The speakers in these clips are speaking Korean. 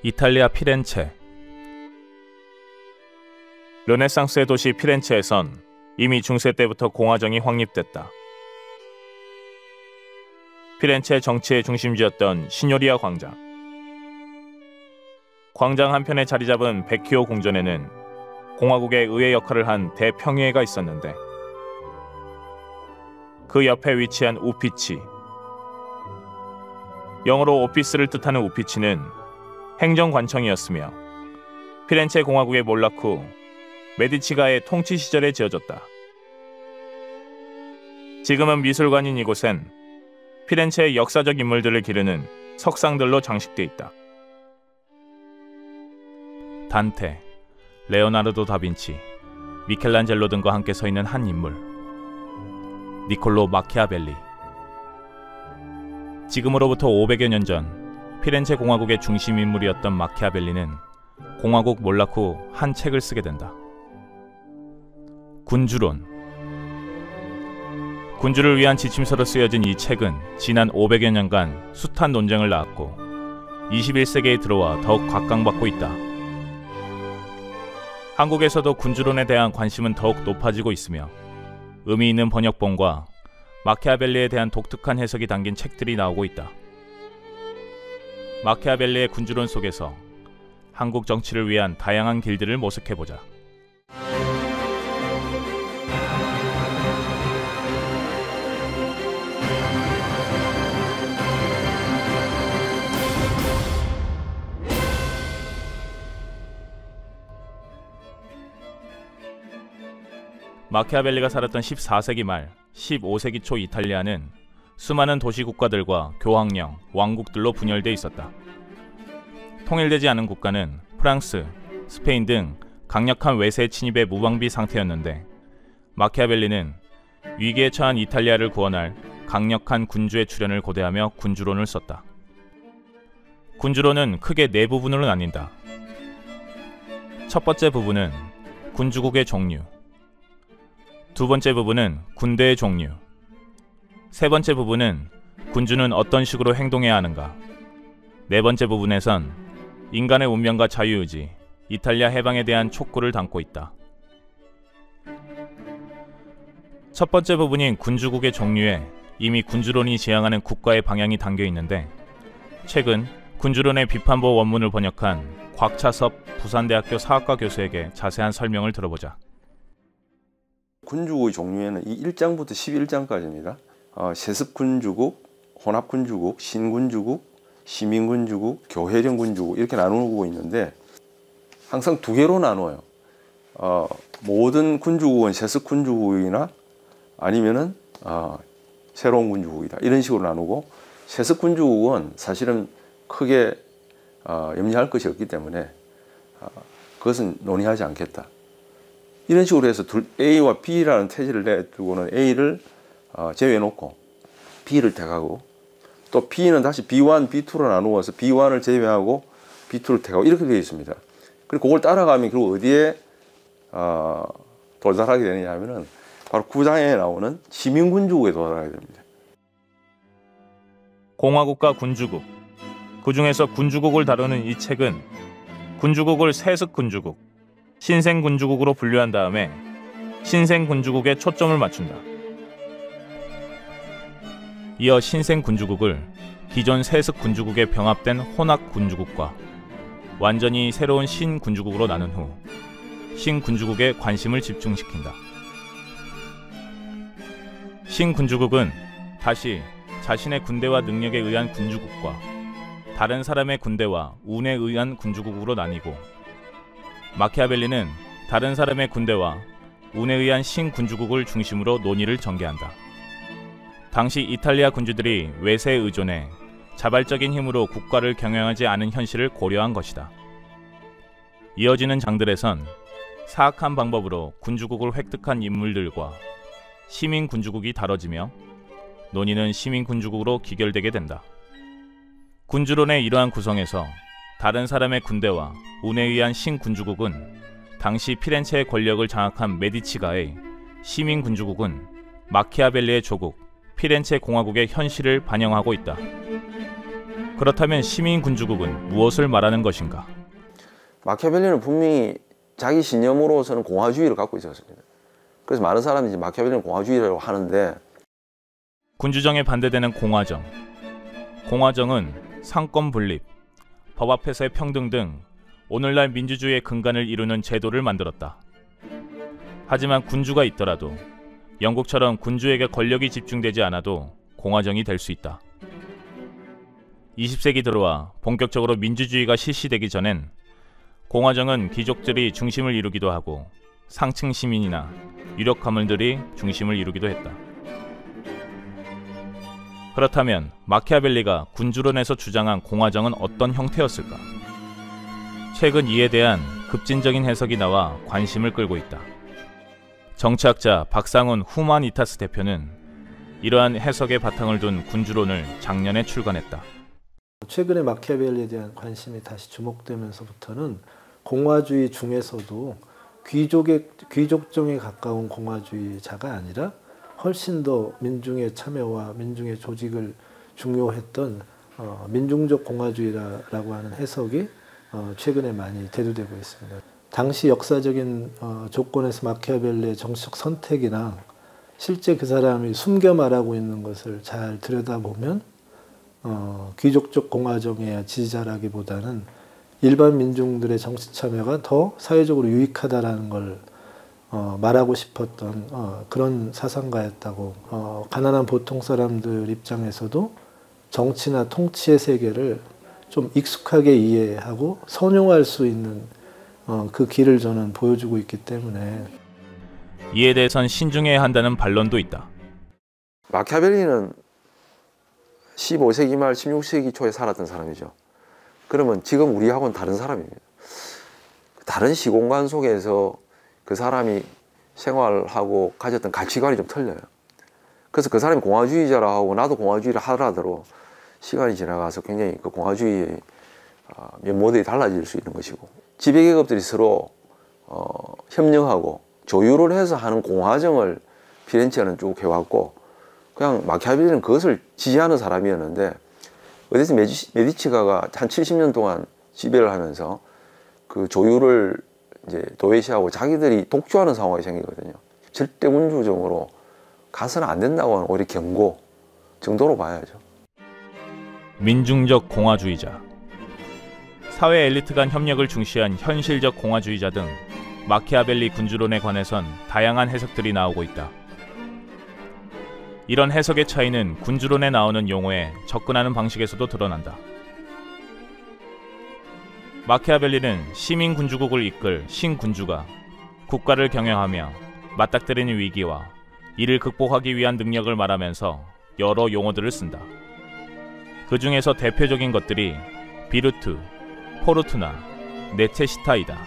이탈리아 피렌체. 르네상스의 도시 피렌체에선 이미 중세 때부터 공화정이 확립됐다. 피렌체 정치의 중심지였던 시뇨리아 광장. 광장 한편에 자리 잡은 베키오 궁전에는 공화국의 의회 역할을 한 대평의회가 있었는데, 그 옆에 위치한 우피치, 영어로 오피스를 뜻하는 우피치는 행정관청이었으며 피렌체 공화국의 몰락 후 메디치가의 통치 시절에 지어졌다. 지금은 미술관인 이곳엔 피렌체의 역사적 인물들을 기르는 석상들로 장식돼 있다. 단테, 레오나르도 다빈치, 미켈란젤로 등과 함께 서 있는 한 인물, 니콜로 마키아벨리. 지금으로부터 500여 년 전 피렌체 공화국의 중심 인물이었던 마키아벨리는 공화국 몰락 후 한 책을 쓰게 된다. 군주론. 군주를 위한 지침서로 쓰여진 이 책은 지난 500여 년간 숱한 논쟁을 낳았고 21세기에 들어와 더욱 각광받고 있다. 한국에서도 군주론에 대한 관심은 더욱 높아지고 있으며 의미 있는 번역본과 마키아벨리에 대한 독특한 해석이 담긴 책들이 나오고 있다. 마키아벨리의 군주론 속에서 한국 정치를 위한 다양한 길들을 모색해보자. 마키아벨리가 살았던 14세기 말 15세기 초 이탈리아는 수많은 도시 국가들과 교황령, 왕국들로 분열돼 있었다. 통일되지 않은 국가는 프랑스, 스페인 등 강력한 외세 침입의 무방비 상태였는데, 마키아벨리는 위기에 처한 이탈리아를 구원할 강력한 군주의 출현을 고대하며 군주론을 썼다. 군주론은 크게 네 부분으로 나뉜다. 첫 번째 부분은 군주국의 종류, 두 번째 부분은 군대의 종류, 세 번째 부분은 군주는 어떤 식으로 행동해야 하는가, 네 번째 부분에선 인간의 운명과 자유의지, 이탈리아 해방에 대한 촉구를 담고 있다. 첫 번째 부분인 군주국의 종류에 이미 군주론이 지향하는 국가의 방향이 담겨 있는데, 최근 군주론의 비판보 원문을 번역한 곽차섭 부산대학교 사학과 교수에게 자세한 설명을 들어보자. 군주국의 종류에는 이 1장부터 11장까지입니다. 세습군주국, 혼합군주국, 신군주국, 시민군주국, 교회령 군주국 이렇게 나누고 있는데, 항상 두 개로 나눠요. 모든 군주국은 세습군주국이나 아니면은 새로운 군주국이다, 이런 식으로 나누고, 세습군주국은 사실은 크게 염려할 것이 없기 때문에 그것은 논의하지 않겠다, 이런 식으로 해서 A와 B라는 태지를 내두고는 A를 제외해놓고 B를 택하고, 또 B는 다시 B1, B2로 나누어서 B1을 제외하고 B2를 택하고 이렇게 되어 있습니다. 그리고 그걸 따라가면 결국 어디에 도달하게 되느냐 하면은 바로 9장에 나오는 시민군주국에 도달하게 됩니다. 공화국과 군주국, 그 중에서 군주국을 다루는 이 책은 군주국을 세습군주국, 신생군주국으로 분류한 다음에 신생군주국에 초점을 맞춘다. 이어 신생군주국을 기존 세습군주국에 병합된 혼합군주국과 완전히 새로운 신군주국으로 나눈 후 신군주국에 관심을 집중시킨다. 신군주국은 다시 자신의 군대와 능력에 의한 군주국과 다른 사람의 군대와 운에 의한 군주국으로 나뉘고, 마키아벨리는 다른 사람의 군대와 운에 의한 신군주국을 중심으로 논의를 전개한다. 당시 이탈리아 군주들이 외세에 의존해 자발적인 힘으로 국가를 경영하지 않은 현실을 고려한 것이다. 이어지는 장들에선 사악한 방법으로 군주국을 획득한 인물들과 시민군주국이 다뤄지며 논의는 시민군주국으로 기결되게 된다. 군주론의 이러한 구성에서 다른 사람의 군대와 운에 의한 신군주국은 당시 피렌체의 권력을 장악한 메디치가의, 시민군주국은 마키아벨리의 조국 피렌체 공화국의 현실을 반영하고 있다. 그렇다면 시민군주국은 무엇을 말하는 것인가? 마키아벨리는 분명히 자기 신념으로서는 공화주의를 갖고 있었습니다. 그래서 많은 사람이 이제 마키아벨리는 공화주의라고 하는데, 군주정에 반대되는 공화정. 공화정은 상권 분립, 법 앞에서의 평등 등 오늘날 민주주의의 근간을 이루는 제도를 만들었다. 하지만 군주가 있더라도 영국처럼 군주에게 권력이 집중되지 않아도 공화정이 될 수 있다. 20세기 들어와 본격적으로 민주주의가 실시되기 전엔 공화정은 귀족들이 중심을 이루기도 하고 상층 시민이나 유력 가문들이 중심을 이루기도 했다. 그렇다면 마키아벨리가 군주론에서 주장한 공화정은 어떤 형태였을까? 최근 이에 대한 급진적인 해석이 나와 관심을 끌고 있다. 정치학자 박상훈 후마니타스 대표는 이러한 해석의 바탕을 둔 군주론을 작년에 출간했다. 최근에 마키아벨리에 대한 관심이 다시 주목되면서부터는 공화주의 중에서도 귀족정에 가까운 공화주의자가 아니라 훨씬 더 민중의 참여와 민중의 조직을 중요했던 민중적 공화주의라고 하는 해석이 최근에 많이 대두되고 있습니다. 당시 역사적인 조건에서 마키아벨리의 정치적 선택이나 실제 그 사람이 숨겨 말하고 있는 것을 잘 들여다보면 귀족적 공화정의 지지자라기보다는 일반 민중들의 정치 참여가 더 사회적으로 유익하다라는 걸 말하고 싶었던 그런 사상가였다고. 가난한 보통 사람들 입장에서도 정치나 통치의 세계를 좀 익숙하게 이해하고 선용할 수 있는 그 길을 저는 보여주고 있기 때문에. 이에 대해선 신중해야 한다는 반론도 있다. 마키아벨리는 15세기 말 16세기 초에 살았던 사람이죠. 그러면 지금 우리하고는 다른 사람입니다. 다른 시공간 속에서 그 사람이 생활하고 가졌던 가치관이 좀 틀려요. 그래서 그 사람이 공화주의자라 하고 나도 공화주의를 하더라도 시간이 지나가서 굉장히 그 공화주의의 면모들이 달라질 수 있는 것이고, 지배계급들이 서로 협력하고 조율을 해서 하는 공화정을 피렌체는 쭉 해왔고, 그냥 마키아벨리는 그것을 지지하는 사람이었는데, 어디서 메디치가가 한 70년 동안 지배를 하면서 그 조율을 이제 도외시하고 자기들이 독주하는 상황이 생기거든요. 절대 군주정으로 가서는 안 된다고 하는 오히려 경고 정도로 봐야죠. 민중적 공화주의자. 사회 엘리트 간 협력을 중시한 현실적 공화주의자 등 마키아벨리 군주론에 관해선 다양한 해석들이 나오고 있다. 이런 해석의 차이는 군주론에 나오는 용어에 접근하는 방식에서도 드러난다. 마키아벨리는 시민 군주국을 이끌 신군주가 국가를 경영하며 맞닥뜨리는 위기와 이를 극복하기 위한 능력을 말하면서 여러 용어들을 쓴다. 그 중에서 대표적인 것들이 비르투, 포르투나, 네체시타이다.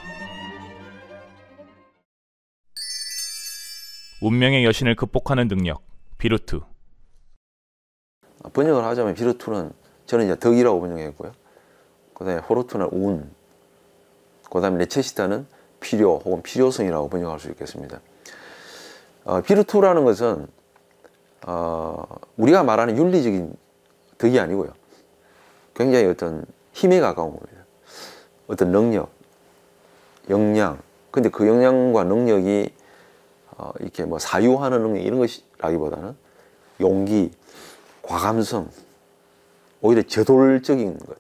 운명의 여신을 극복하는 능력, 비르투. 번역을 하자면 비르투는 저는 이제 덕이라고 번역했고요. 그다음에 포르투나는 운, 그다음에 네체시타는 필요 혹은 필요성이라고 번역할 수 있겠습니다. 비르투라는 것은 우리가 말하는 윤리적인 덕이 아니고요. 굉장히 어떤 힘에 가까운 겁니다. 어떤 능력, 역량. 근데 그 역량과 능력이 이렇게 뭐 사유하는 능력 이런 것이라기보다는 용기, 과감성, 오히려 저돌적인 것.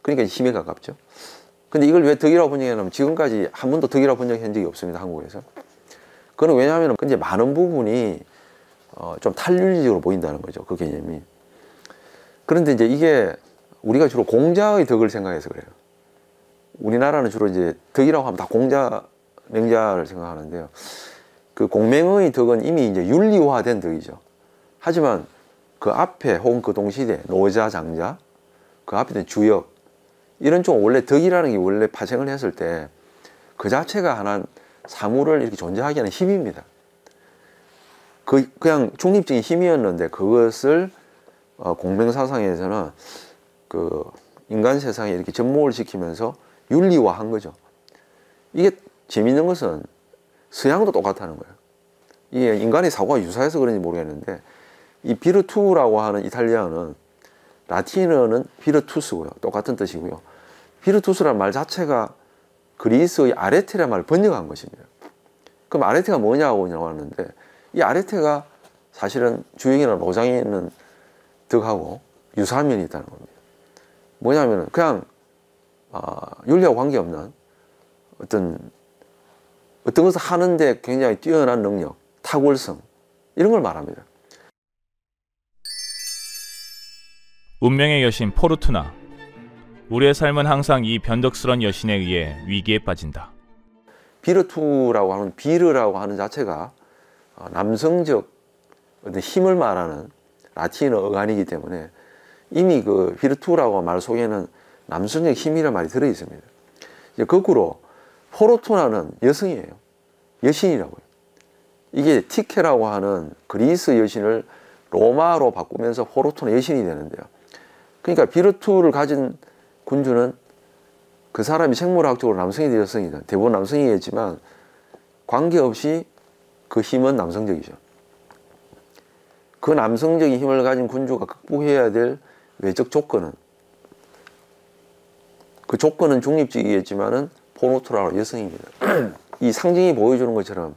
그러니까 힘에 가깝죠. 근데 이걸 왜 덕이라고 번역하냐면 지금까지 한 번도 덕이라고 번역한 적이 없습니다. 한국에서. 그건 왜냐하면 이제 많은 부분이 좀 탈윤리적으로 보인다는 거죠. 그 개념이. 그런데 이제 이게 우리가 주로 공자의 덕을 생각해서 그래요. 우리나라는 주로 이제 덕이라고 하면 다 공자, 맹자를 생각하는데요. 그 공맹의 덕은 이미 이제 윤리화된 덕이죠. 하지만 그 앞에 혹은 그 동시대 노자, 장자, 그 앞에 있는 주역 이런 쪽 원래 덕이라는 게 원래 파생을 했을 때 그 자체가 하나 사물을 이렇게 존재하게 하는 힘입니다. 그냥 중립적인 힘이었는데 그것을 공맹사상에서는 그 인간 세상에 이렇게 접목을 시키면서 윤리화한 거죠. 이게 재미있는 것은 서양도 똑같다는 거예요. 이게 인간의 사고가 유사해서 그런지 모르겠는데 이 비르투라고 하는 이탈리아어는 라틴어는 비르투스고요. 똑같은 뜻이고요. 비르투스라는 말 자체가 그리스의 아레테라는 말을 번역한 것입니다. 그럼 아레테가 뭐냐고 나왔는데 이 아레테가 사실은 주행이나 노장에 있는 덕하고 유사한 면이 있다는 겁니다. 뭐냐면 그냥 윤리하고 관계없는 어떤 것을 하는데 굉장히 뛰어난 능력, 탁월성 이런 걸 말합니다. 운명의 여신 포르투나. 우리의 삶은 항상 이 변덕스런 여신에 의해 위기에 빠진다. 비르투라고 하는 비르라고 하는 자체가 남성적 어떤 힘을 말하는 라틴어 어간이기 때문에 이미 그 비르투라고 말 속에는 남성적 힘이라는 말이 들어 있습니다. 이제 거꾸로 포르투나는 여성이에요. 여신이라고요. 이게 티케라고 하는 그리스 여신을 로마로 바꾸면서 포르투나 여신이 되는데요. 그러니까 비르투를 가진 군주는 그 사람이 생물학적으로 남성이든 여성이든 대부분 남성이겠지만 관계없이 그 힘은 남성적이죠. 그 남성적인 힘을 가진 군주가 극복해야 될 외적 조건은 그 조건은 중립적이겠지만은 포르투나로 여성입니다. 이 상징이 보여주는 것처럼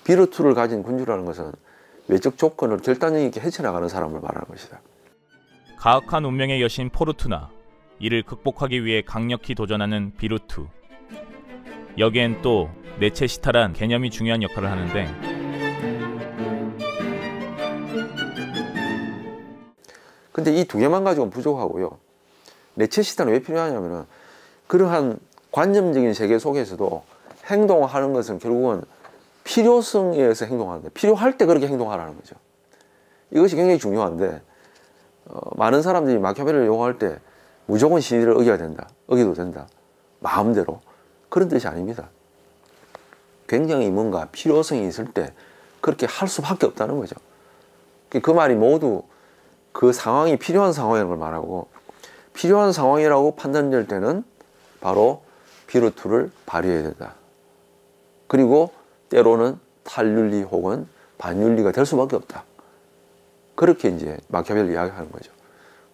비르투를 가진 군주라는 것은 외적 조건을 결단력 있게 헤쳐나가는 사람을 말하는 것이다. 가혹한 운명의 여신 포르투나. 이를 극복하기 위해 강력히 도전하는 비르투. 여기엔 또 네체시타란 개념이 중요한 역할을 하는데 근데 이 두 개만 가지고는 부족하고요. 네체시타는 왜 필요하냐면은 그러한 관념적인 세계 속에서도 행동하는 것은 결국은 필요성에 의해서 행동하는데 필요할 때 그렇게 행동하라는 거죠. 이것이 굉장히 중요한데 많은 사람들이 마키아벨리를 이용할 때 무조건 신의를 어기도 된다. 마음대로. 그런 뜻이 아닙니다. 굉장히 뭔가 필요성이 있을 때 그렇게 할 수밖에 없다는 거죠. 그 말이 모두 그 상황이 필요한 상황이라는 걸 말하고 필요한 상황이라고 판단될 때는 바로 비르투를 발휘해야 된다. 그리고 때로는 탈윤리 혹은 반윤리가 될 수밖에 없다. 그렇게 이제 마키아벨리 이야기하는 거죠.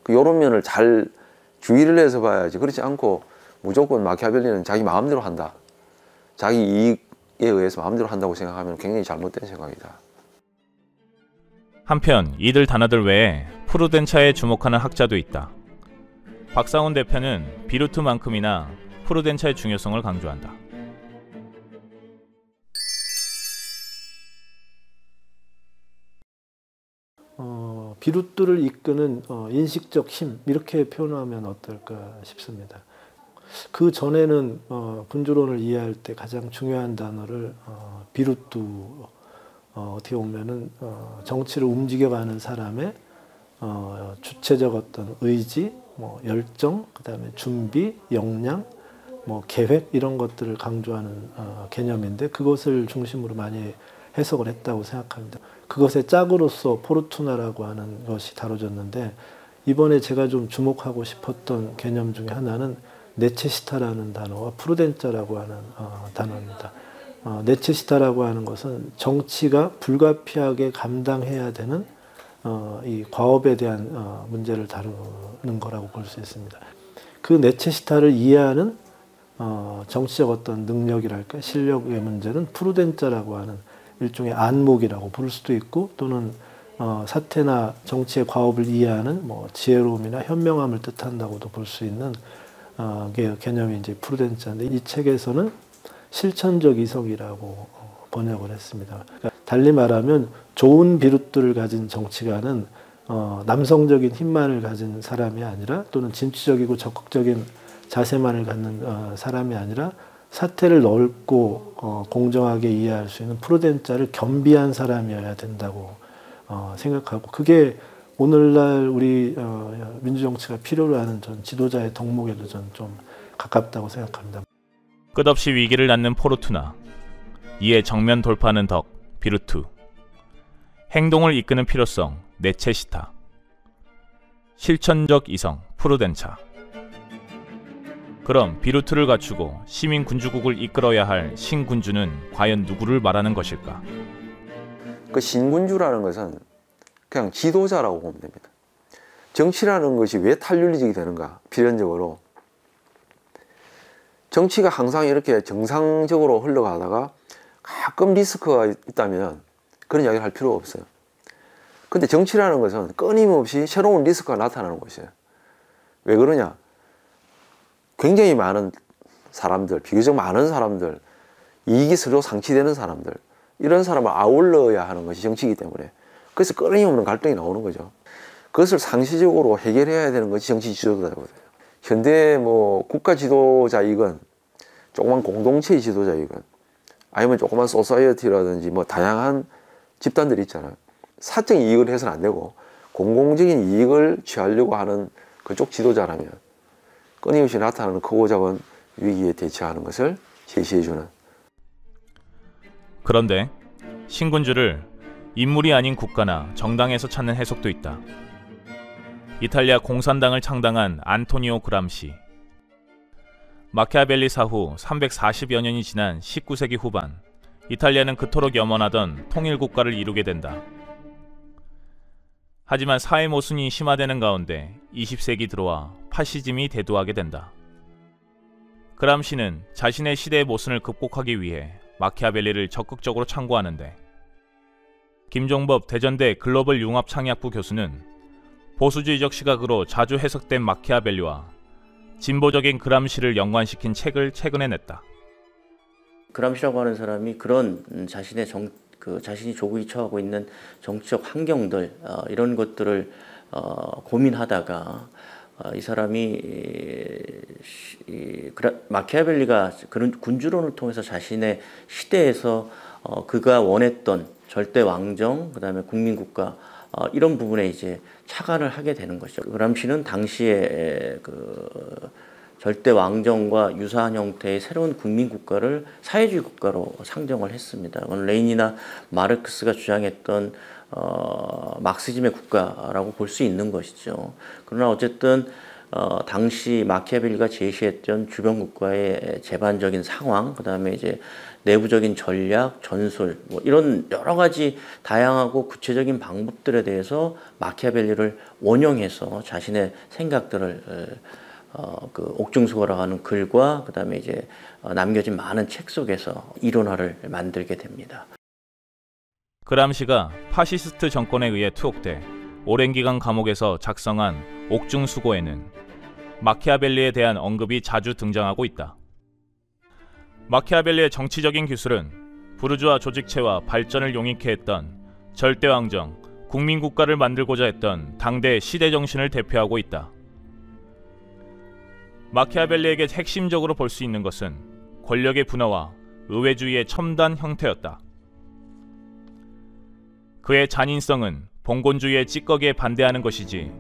이런 면을 잘 주의를 해서 봐야지. 그렇지 않고 무조건 마키아벨리는 자기 마음대로 한다. 자기 이익에 의해서 마음대로 한다고 생각하면 굉장히 잘못된 생각이다. 한편 이들 단어들 외에 프루덴차에 주목하는 학자도 있다. 박상훈 대표는 비르투만큼이나 프루덴차의 중요성을 강조한다. 비르투를 이끄는 인식적 힘 이렇게 표현하면 어떨까 싶습니다. 그 전에는 군주론을 이해할 때 가장 중요한 단어를 비르투 어떻게 보면은 정치를 움직여가는 사람의 주체적 어떤 의지, 뭐 열정, 그다음에 준비, 역량, 뭐 계획 이런 것들을 강조하는 개념인데 그것을 중심으로 많이 해석을 했다고 생각합니다. 그것의 짝으로서 포르투나라고 하는 것이 다뤄졌는데 이번에 제가 좀 주목하고 싶었던 개념 중에 하나는 네체시타라는 단어와 프루덴자라고 하는 단어입니다. 네체시타라고 하는 것은 정치가 불가피하게 감당해야 되는 이 과업에 대한 문제를 다루는 거라고 볼 수 있습니다. 그 네체시타를 이해하는 정치적 어떤 능력이랄까 실력의 문제는 프루덴자라고 하는 일종의 안목이라고 부를 수도 있고 또는 사태나 정치의 과업을 이해하는 뭐 지혜로움이나 현명함을 뜻한다고도 볼 수 있는 개념이 이제 프루덴자인데 이 책에서는 실천적 이성이라고 번역을 했습니다. 그러니까 달리 말하면 좋은 비르투를 가진 정치가는 남성적인 힘만을 가진 사람이 아니라 또는 진취적이고 적극적인 자세만을 갖는 사람이 아니라 사태를 넓고 공정하게 이해할 수 있는 프루덴자를 겸비한 사람이어야 된다고 생각하고 그게 오늘날 우리 민주정치가 필요로 하는 전 지도자의 덕목에도 전 좀 가깝다고 생각합니다. 끝없이 위기를 낳는 포르투나. 이에 정면 돌파하는 덕 비르투. 행동을 이끄는 필요성 네체시타. 실천적 이성 프루덴차. 그럼 비르투를 갖추고 시민 군주국을 이끌어야 할 신군주는 과연 누구를 말하는 것일까? 그 신군주라는 것은 그냥 지도자라고 보면 됩니다. 정치라는 것이 왜 탈윤리적이 되는가? 필연적으로 정치가 항상 이렇게 정상적으로 흘러가다가 가끔 리스크가 있다면 그런 이야기를 할 필요가 없어요. 근데 정치라는 것은 끊임없이 새로운 리스크가 나타나는 것이에요. 왜 그러냐? 굉장히 많은 사람들, 비교적 많은 사람들, 이익이 서로 상치되는 사람들, 이런 사람을 아울러야 하는 것이 정치이기 때문에 그래서 끊임없는 갈등이 나오는 거죠. 그것을 상시적으로 해결해야 되는 것이 정치 지도자거든요. 현대 뭐 국가 지도자이건 조그만 공동체의 지도자이건 아니면 조그만 소사이어티라든지 뭐 다양한 집단들이 있잖아요. 사적 이익을 해서는 안 되고 공공적인 이익을 취하려고 하는 그쪽 지도자라면 끊임없이 나타나는 크고 작은 위기에 대처하는 것을 제시해주는. 그런데 신군주를 인물이 아닌 국가나 정당에서 찾는 해석도 있다. 이탈리아 공산당을 창당한 안토니오 그람시. 마키아벨리 사후 340여 년이 지난 19세기 후반, 이탈리아는 그토록 염원하던 통일국가를 이루게 된다. 하지만 사회 모순이 심화되는 가운데 20세기 들어와 파시즘이 대두하게 된다. 그람시는 자신의 시대의 모순을 극복하기 위해 마키아벨리를 적극적으로 참고하는데, 김종법 대전대 글로벌 융합창의학부 교수는 보수주의적 시각으로 자주 해석된 마키아벨리와 진보적인 그람시를 연관시킨 책을 최근에 냈다. 그람시라고 하는 사람이 그런 자신의 자신이 조국이 처하고 있는 정치적 환경들 이런 것들을 고민하다가 이 사람이 마키아벨리가 그런 군주론을 통해서 자신의 시대에서 그가 원했던 절대 왕정, 그다음에 국민국가 이런 부분에 이제 착안을 하게 되는 것이죠. 그람시는 당시에 그 절대 왕정과 유사한 형태의 새로운 국민국가를 사회주의 국가로 상정을 했습니다. 그건 레닌이나 마르크스가 주장했던 막시즘의 국가라고 볼 수 있는 것이죠. 그러나 어쨌든 당시 마키아벨리가 제시했던 주변 국가의 재반적인 상황, 그다음에 이제 내부적인 전략, 전술, 뭐 이런 여러 가지 다양하고 구체적인 방법들에 대해서 마키아벨리를 원용해서 자신의 생각들을 그 옥중수고라고 하는 글과 그다음에 이제 남겨진 많은 책 속에서 이론화를 만들게 됩니다. 그람시가 파시스트 정권에 의해 투옥돼 오랜 기간 감옥에서 작성한 옥중수고에는 마키아벨리에 대한 언급이 자주 등장하고 있다. 마키아벨리의 정치적인 기술은 부르주아 조직체와 발전을 용익해 했던 절대왕정, 국민국가를 만들고자 했던 당대 시대정신을 대표하고 있다. 마키아벨리에게 핵심적으로 볼 수 있는 것은 권력의 분화와 의회주의의 첨단 형태였다. 그의 잔인성은 봉건주의의 찌꺼기에 반대하는 것이지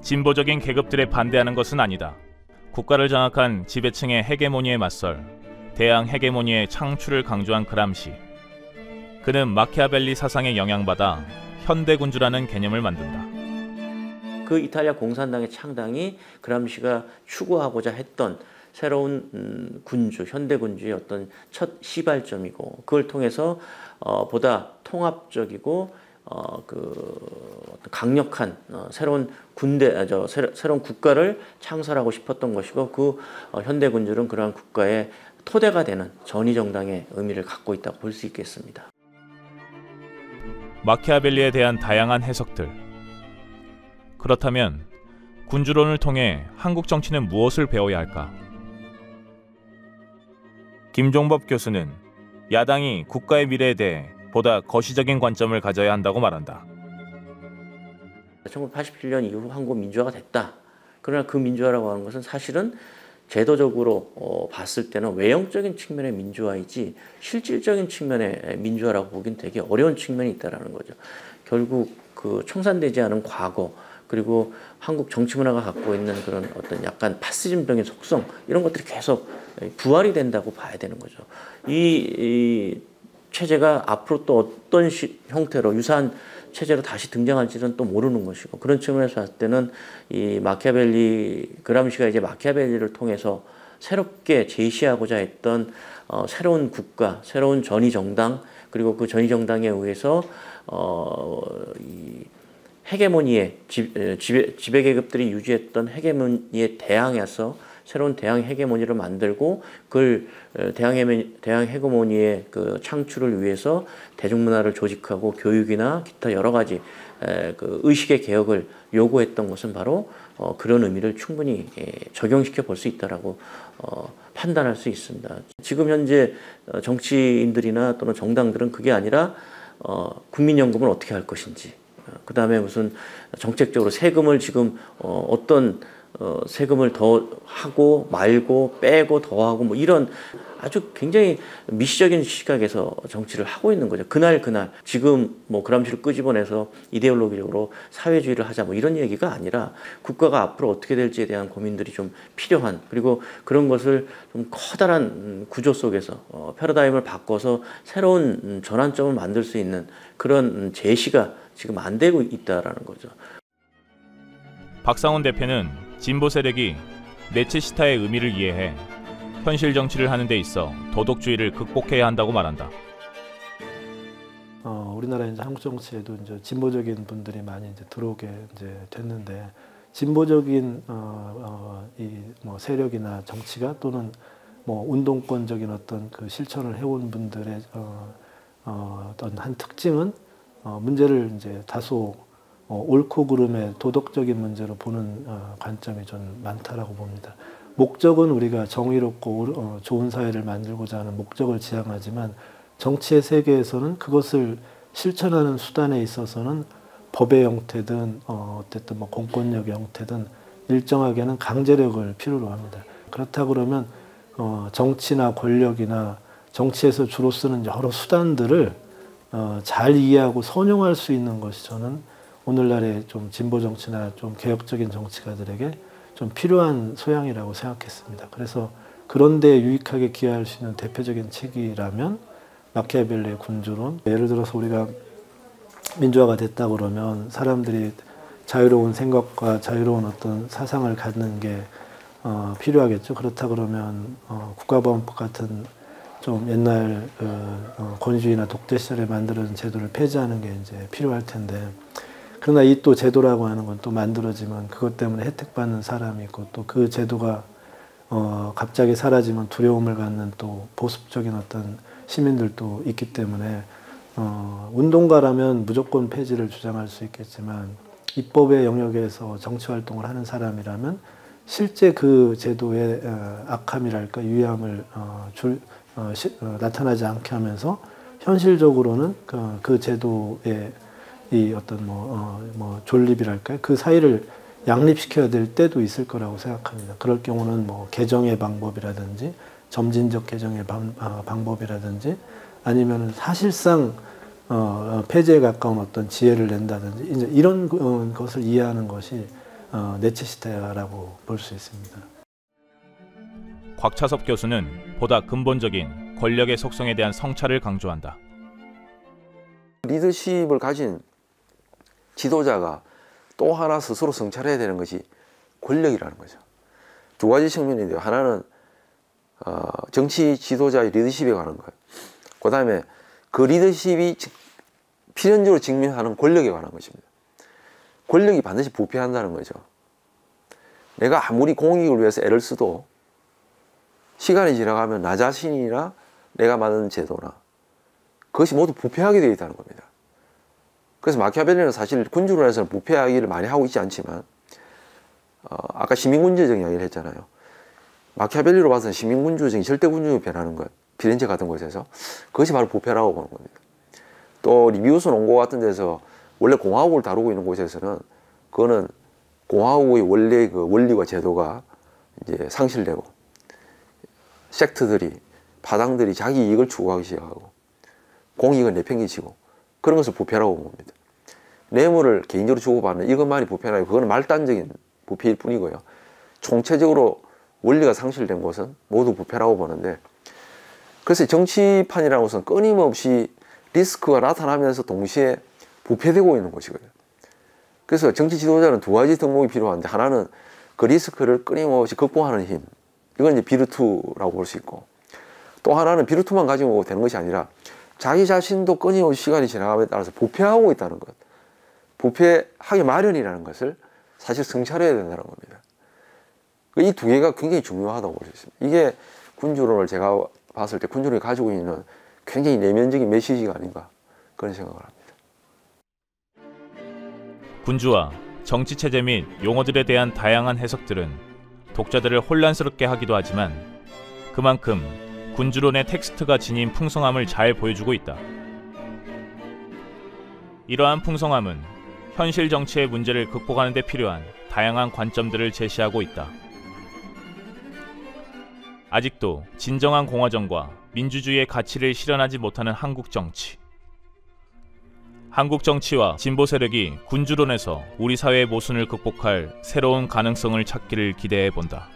진보적인 계급들에 반대하는 것은 아니다. 국가를 장악한 지배층의 헤게모니에 맞설 대항 헤게모니의 창출을 강조한 그람시. 그는 마키아벨리 사상에 영향받아 현대군주라는 개념을 만든다. 그 이탈리아 공산당의 창당이 그람시가 추구하고자 했던 새로운 군주, 현대군주의 어떤 첫 시발점이고, 그걸 통해서 보다 통합적이고 강력한 새로운 새로운 국가를 창설하고 싶었던 것이고, 그 현대군주는 그러한 국가의 토대가 되는 전위정당의 의미를 갖고 있다고 볼 수 있겠습니다. 마키아벨리에 대한 다양한 해석들. 그렇다면 군주론을 통해 한국 정치는 무엇을 배워야 할까? 김종법 교수는 야당이 국가의 미래에 대해 보다 거시적인 관점을 가져야 한다고 말한다. 1987년 이후 한국 민주화가 됐다. 그러나 그 민주화라고 하는 것은 사실은 제도적으로 봤을 때는 외형적인 측면의 민주화이지 실질적인 측면의 민주화라고 보기는 되게 어려운 측면이 있다는 거죠. 결국 그 청산되지 않은 과거, 그리고 한국 정치 문화가 갖고 있는 그런 어떤 약간 파시즘적인 속성, 이런 것들이 계속 부활이 된다고 봐야 되는 거죠. 이 체제가 앞으로 또 어떤 형태로 유사한 체제로 다시 등장할지는 또 모르는 것이고, 그런 측면에서 봤을 때는 이 그람시가 이제 마키아벨리를 통해서 새롭게 제시하고자 했던 새로운 국가, 새로운 전위정당, 그리고 그 전위정당에 의해서 이 헤게모니에 지배 계급들이 유지했던 헤게모니에 대항해서 새로운 대항 헤게모니를 만들고 그걸 대항 헤게모니의 그 창출을 위해서 대중문화를 조직하고 교육이나 기타 여러 가지 그 의식의 개혁을 요구했던 것은 바로 그런 의미를 충분히 적용시켜 볼 수 있다라고 판단할 수 있습니다. 지금 현재 정치인들이나 또는 정당들은 그게 아니라 국민연금을 어떻게 할 것인지, 그 다음에 무슨 정책적으로 세금을 지금 어떤 세금을 더 하고 말고 빼고 더 하고 뭐 이런 아주 굉장히 미시적인 시각에서 정치를 하고 있는 거죠. 그날 지금 뭐 그람시를 끄집어내서 이데올로기적으로 사회주의를 하자 뭐 이런 얘기가 아니라 국가가 앞으로 어떻게 될지에 대한 고민들이 좀 필요한, 그리고 그런 것을 좀 커다란 구조 속에서 패러다임을 바꿔서 새로운 전환점을 만들 수 있는 그런 제시가 지금 안 되고 있다라는 거죠. 박상훈 대표는 진보 세력이 네체시타의 의미를 이해해 현실 정치를 하는 데 있어 도덕주의를 극복해야 한다고 말한다. 우리나라 이제 한국 정치에도 이제 진보적인 분들이 많이 이제 들어오게 이제 됐는데, 진보적인 이 뭐 세력이나 정치가 또는 뭐 운동권적인 어떤 그 실천을 해온 분들의 어떤 한 특징은 문제를 이제 다소 옳고 그름의 도덕적인 문제로 보는 관점이 좀 많다라고 봅니다. 목적은 우리가 정의롭고 좋은 사회를 만들고자 하는 목적을 지향하지만 정치의 세계에서는 그것을 실천하는 수단에 있어서는 법의 형태든 어쨌든 뭐 공권력의 형태든 일정하게는 강제력을 필요로 합니다. 그렇다 그러면 정치나 권력이나 정치에서 주로 쓰는 여러 수단들을 잘 이해하고 선용할 수 있는 것이 저는 오늘날의 좀 진보 정치나 좀 개혁적인 정치가들에게 좀 필요한 소양이라고 생각했습니다. 그래서 그런 데 유익하게 기여할 수 있는 대표적인 책이라면 마키아벨리의 군주론. 예를 들어서 우리가 민주화가 됐다 그러면 사람들이 자유로운 생각과 자유로운 어떤 사상을 갖는 게 필요하겠죠. 그렇다 그러면 국가보안법 같은 좀 옛날 권위주의나 독재 시절에 만들어진 제도를 폐지하는 게 이제 필요할 텐데, 그러나 이 또 제도라고 하는 건 또 만들어지면 그것 때문에 혜택받는 사람이 있고, 또 그 제도가 갑자기 사라지면 두려움을 갖는 또 보수적인 어떤 시민들도 있기 때문에 운동가라면 무조건 폐지를 주장할 수 있겠지만 입법의 영역에서 정치 활동을 하는 사람이라면 실제 그 제도의 악함이랄까 유의함을 나타나지 않게 하면서 현실적으로는 그 제도의 이 어떤 뭐 존립이랄까요? 그 사이를 양립시켜야 될 때도 있을 거라고 생각합니다. 그럴 경우는 뭐 개정의 방법이라든지 점진적 개정의 방법이라든지 아니면은 사실상 폐지에 가까운 어떤 지혜를 낸다든지 이제 이런 것을 이해하는 것이 네체시타라고 볼 수 있습니다. 곽차섭 교수는 보다 근본적인 권력의 속성에 대한 성찰을 강조한다. 리더십을 가진 지도자가 또 하나 스스로 성찰해야 되는 것이 권력이라는 거죠. 두 가지 측면인데요. 하나는 정치 지도자의 리더십에 관한 거예요. 그 다음에 그 리더십이 필연적으로 직면하는 권력에 관한 것입니다. 권력이 반드시 부패한다는 거죠. 내가 아무리 공익을 위해서 애를 써도 시간이 지나가면 나 자신이나 내가 만든 제도나 그것이 모두 부패하게 되어 있다는 겁니다. 그래서 마키아벨리는 사실 군주론에서는 부패 이야기를 많이 하고 있지 않지만 아까 시민군주적 이야기를 했잖아요. 마키아벨리로 봐서는 시민군주적인 절대군주로 변하는 것, 피렌체 같은 곳에서 그것이 바로 부패라고 보는 겁니다. 또 리비우스 농고 같은 데서 원래 공화국을 다루고 있는 곳에서는 그거는 공화국의 원래 그 원리와 제도가 이제 상실되고 섹트들이 파당들이 자기 이익을 추구하기 시작하고 공익은 내팽개치고 그런 것을 부패라고 봅니다. 뇌물을 개인적으로 주고받는 이것만이 부패는 아니고 그거는 말단적인 부패일 뿐이고요. 총체적으로 원리가 상실된 곳은 모두 부패라고 보는데, 그래서 정치판이라는 것은 끊임없이 리스크가 나타나면서 동시에 부패되고 있는 것이거든요. 그래서 정치 지도자는 두 가지 덕목이 필요한데, 하나는 그 리스크를 끊임없이 극복하는 힘, 이건 이제 비르투라고 볼 수 있고, 또 하나는 비르투만 가지고 되는 것이 아니라 자기 자신도 끊임없이 시간이 지나감에 따라서 부패하고 있다는 것. 부패하기 마련이라는 것을 사실 성찰해야 된다는 겁니다. 이 두 개가 굉장히 중요하다고 볼 수 있습니다. 이게 군주론을 제가 봤을 때 군주론이 가지고 있는 굉장히 내면적인 메시지가 아닌가 그런 생각을 합니다. 군주와 정치 체제 및 용어들에 대한 다양한 해석들은 독자들을 혼란스럽게 하기도 하지만 그만큼 군주론의 텍스트가 지닌 풍성함을 잘 보여주고 있다. 이러한 풍성함은 현실 정치의 문제를 극복하는 데 필요한 다양한 관점들을 제시하고 있다. 아직도 진정한 공화정과 민주주의의 가치를 실현하지 못하는 한국 정치. 한국 정치와 진보 세력이 군주론에서 우리 사회의 모순을 극복할 새로운 가능성을 찾기를 기대해 본다.